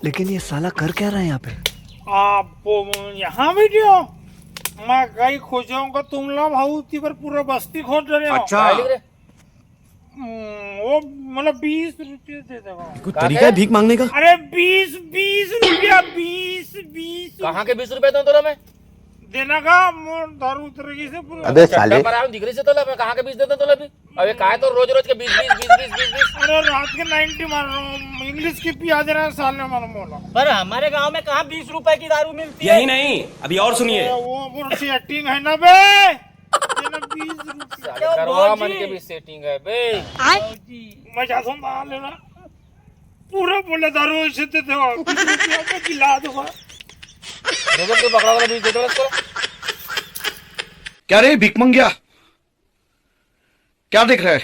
लेकिन ये साला कर क्या रहा है यहाँ पे? आप यहाँ बैठे हो? मैं कहीं खोजाऊंगा तुम लोग भाऊ पर पूरा बस्ती खोज रहे हो। अच्छा वो मतलब 20 रुपये दे देगा। कोई तरीका है भीख मांगने का? अरे 20 रुपया 20 कहाँ के 20 रुपए दूं तोला मैं? देना का मोर दारू तरीके से पूरा। अबे साले पर आऊं दिख रही से तोला मैं कहाँ के 20 देता तोला भी? अबे काय तो रोज रोज के 20 अरे रात के 90 मार रहा हूँ, इंग्लिश की पिया दे रहा है साले मालूम बोला। पर हमारे गांव में कहाँ 20 रुपए की दारू मिलती है? यही नहीं, अभी और सुनिए। वो सेटिंग है ना बे, देना 20 रुपया। करवा मन के भी सेटिंग है बे। मैं चाहता हूँ दाल लेना पूरा बोले दारू ऐसे देते हो 20 रुपया में खिला दूंगा। रोज तो पकड़ा वाला 20 दे दो इसको। क्या रे भीख मंगिया, क्या देख रहा है?